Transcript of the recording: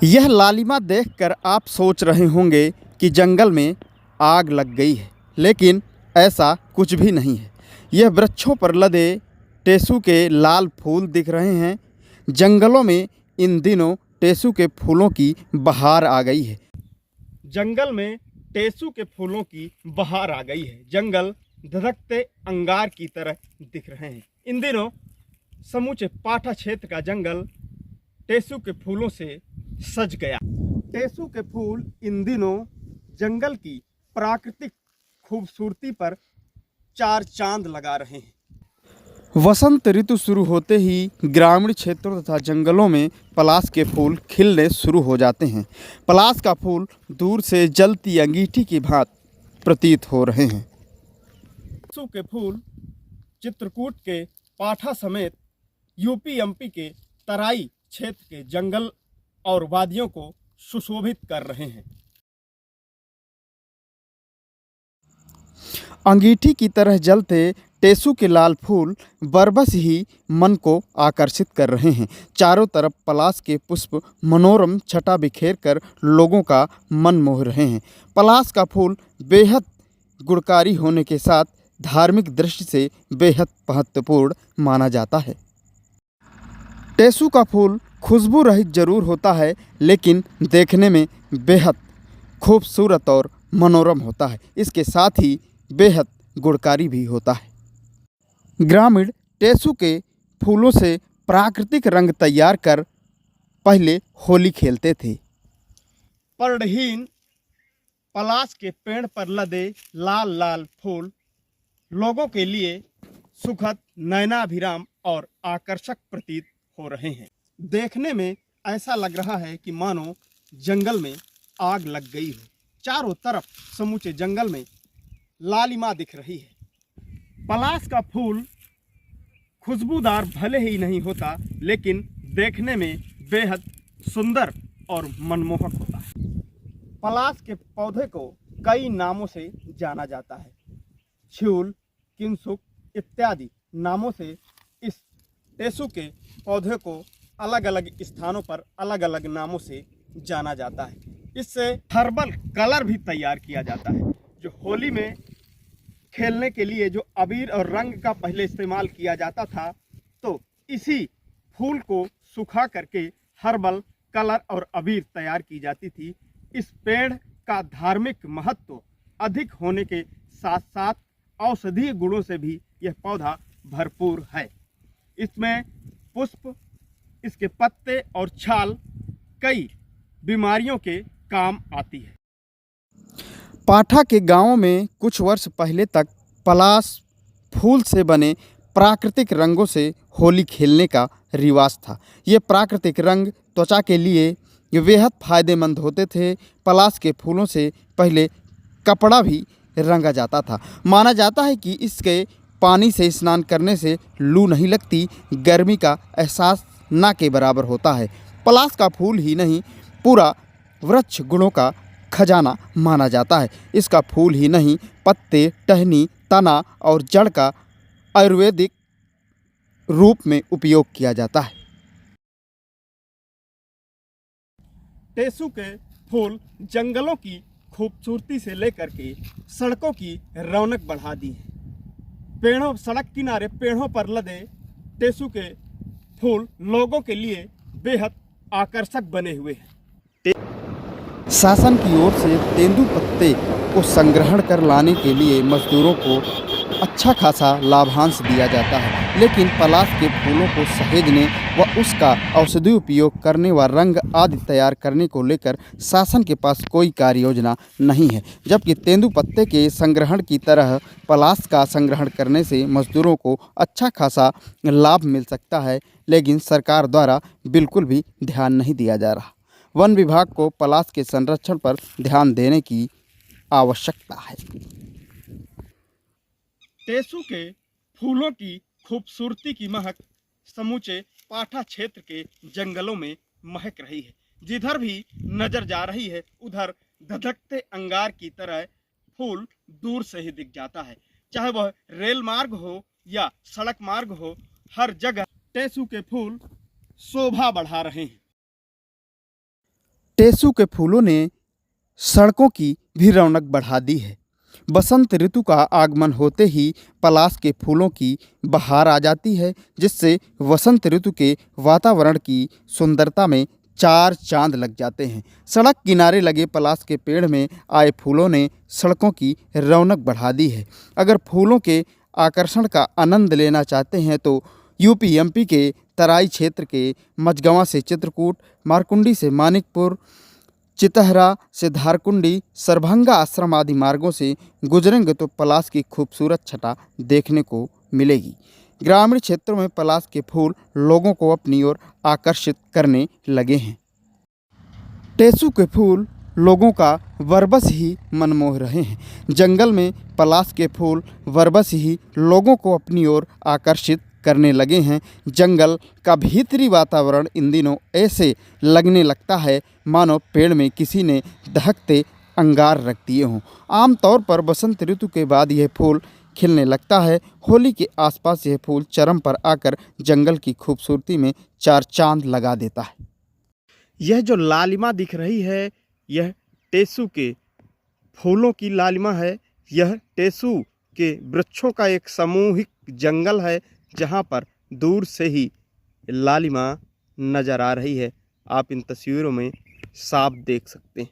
यह लालिमा देखकर आप सोच रहे होंगे कि जंगल में आग लग गई है, लेकिन ऐसा कुछ भी नहीं है। यह वृक्षों पर लदे टेसू के लाल फूल दिख रहे हैं। जंगलों में इन दिनों टेसू के फूलों की बहार आ गई है। जंगल में टेसू के फूलों की बहार आ गई है। जंगल धधकते अंगार की तरह दिख रहे हैं। इन दिनों समूचे पाठा क्षेत्र का जंगल टेसू के फूलों से सज गया। टेसू के फूल इन दिनों जंगल की प्राकृतिक खूबसूरती पर चार चांद लगा रहे हैं। वसंत ऋतु शुरू होते ही ग्रामीण क्षेत्रों तथा जंगलों में पलाश के फूल खिलने शुरू हो जाते हैं। पलाश का फूल दूर से जलती अंगीठी की भांति प्रतीत हो रहे हैं। टेसू के फूल चित्रकूट के पाठा समेत यूपी एमपी के तराई क्षेत्र के जंगल और वादियों को सुशोभित कर रहे हैं। अंगीठी की तरह जलते टेसू के लाल फूल बरबस ही मन को आकर्षित कर रहे हैं। चारों तरफ पलाश के पुष्प मनोरम छटा बिखेर कर लोगों का मन मोह रहे हैं। पलाश का फूल बेहद गुणकारी होने के साथ धार्मिक दृष्टि से बेहद महत्वपूर्ण माना जाता है। टेसू का फूल खुशबू रहित जरूर होता है, लेकिन देखने में बेहद खूबसूरत और मनोरम होता है। इसके साथ ही बेहद गुणकारी भी होता है। ग्रामीण टेसू के फूलों से प्राकृतिक रंग तैयार कर पहले होली खेलते थे। पर्णहीन पलाश के पेड़ पर लदे लाल लाल फूल लोगों के लिए सुखद, नयनाभिराम और आकर्षक प्रतीत हो रहे हैं। देखने में ऐसा लग रहा है कि मानो जंगल में आग लग गई हो। चारों तरफ समूचे जंगल में लालिमा दिख रही है। पलाश का फूल खुशबूदार भले ही नहीं होता, लेकिन देखने में बेहद सुंदर और मनमोहक होता है। पलाश के पौधे को कई नामों से जाना जाता है। छ्यूल, किंसुक इत्यादि नामों से इस टेसू के पौधे को अलग अलग स्थानों पर अलग अलग नामों से जाना जाता है। इससे हर्बल कलर भी तैयार किया जाता है। जो होली में खेलने के लिए जो अबीर और रंग का पहले इस्तेमाल किया जाता था, तो इसी फूल को सुखा करके हर्बल कलर और अबीर तैयार की जाती थी। इस पेड़ का धार्मिक महत्व अधिक होने के साथ साथ औषधीय गुणों से भी यह पौधा भरपूर है। इसमें पुष्प, इसके पत्ते और छाल कई बीमारियों के काम आती है। पाठा के गांवों में कुछ वर्ष पहले तक पलाश फूल से बने प्राकृतिक रंगों से होली खेलने का रिवाज था। ये प्राकृतिक रंग त्वचा के लिए बेहद फायदेमंद होते थे। पलाश के फूलों से पहले कपड़ा भी रंगा जाता था। माना जाता है कि इसके पानी से स्नान करने से लू नहीं लगती, गर्मी का एहसास ना के बराबर होता है। पलाश का फूल ही नहीं, पूरा वृक्ष गुणों का खजाना माना जाता है। इसका फूल ही नहीं, पत्ते, टहनी, तना और जड़ का आयुर्वेदिक रूप में उपयोग किया जाता है। टेसू के फूल जंगलों की खूबसूरती से लेकर के सड़कों की रौनक बढ़ा दी है। पेड़ों, सड़क किनारे पेड़ों पर लदे टेसू के फूल लोगों के लिए बेहद आकर्षक बने हुए हैं। शासन की ओर से तेंदुपत्ते को संग्रहण कर लाने के लिए मजदूरों को अच्छा खासा लाभांश दिया जाता है, लेकिन पलाश के फूलों को सहेजने व उसका औषधि उपयोग करने व रंग आदि तैयार करने को लेकर शासन के पास कोई कार्य योजना नहीं है। जबकि तेंदुपत्ते के संग्रहण की तरह पलाश का संग्रहण करने से मजदूरों को अच्छा खासा लाभ मिल सकता है, लेकिन सरकार द्वारा बिल्कुल भी ध्यान नहीं दिया जा रहा। वन विभाग को पलाश के संरक्षण पर ध्यान देने की आवश्यकता है। टेसू के फूलों की खूबसूरती की महक समूचे पाठा क्षेत्र के जंगलों में महक रही है। जिधर भी नजर जा रही है, उधर धधकते अंगार की तरह फूल दूर से ही दिख जाता है। चाहे वह रेल मार्ग हो या सड़क मार्ग हो, हर जगह टेसू के फूल शोभा बढ़ा रहे हैं। टेसू के फूलों ने सड़कों की भी रौनक बढ़ा दी है। बसंत ऋतु का आगमन होते ही पलाश के फूलों की बहार आ जाती है, जिससे वसंत ऋतु के वातावरण की सुंदरता में चार चांद लग जाते हैं। सड़क किनारे लगे पलाश के पेड़ में आए फूलों ने सड़कों की रौनक बढ़ा दी है। अगर फूलों के आकर्षण का आनंद लेना चाहते हैं तो यूपी एमपी के तराई क्षेत्र के मझगवां से चित्रकूट, मारकुंडी से मानिकपुर, चितहरा से धारकुंडी, सरभंगा आश्रम आदि मार्गों से गुजरेंगे तो पलाश की खूबसूरत छटा देखने को मिलेगी। ग्रामीण क्षेत्रों में पलाश के फूल लोगों को अपनी ओर आकर्षित करने लगे हैं। टेसू के फूल लोगों का बरबस ही मन मोह रहे हैं। जंगल में पलाश के फूल बरबस ही लोगों को अपनी ओर आकर्षित करने लगे हैं। जंगल का भीतरी वातावरण इन दिनों ऐसे लगने लगता है मानो पेड़ में किसी ने दहकते अंगार रख दिए हों। आमतौर पर बसंत ऋतु के बाद यह फूल खिलने लगता है। होली के आसपास यह फूल चरम पर आकर जंगल की खूबसूरती में चार चांद लगा देता है। यह जो लालिमा दिख रही है, यह टेसू के फूलों की लालिमा है। यह टेसू के वृक्षों का एक सामूहिक जंगल है, जहाँ पर दूर से ही लालिमा नज़र आ रही है। आप इन तस्वीरों में साफ देख सकते हैं।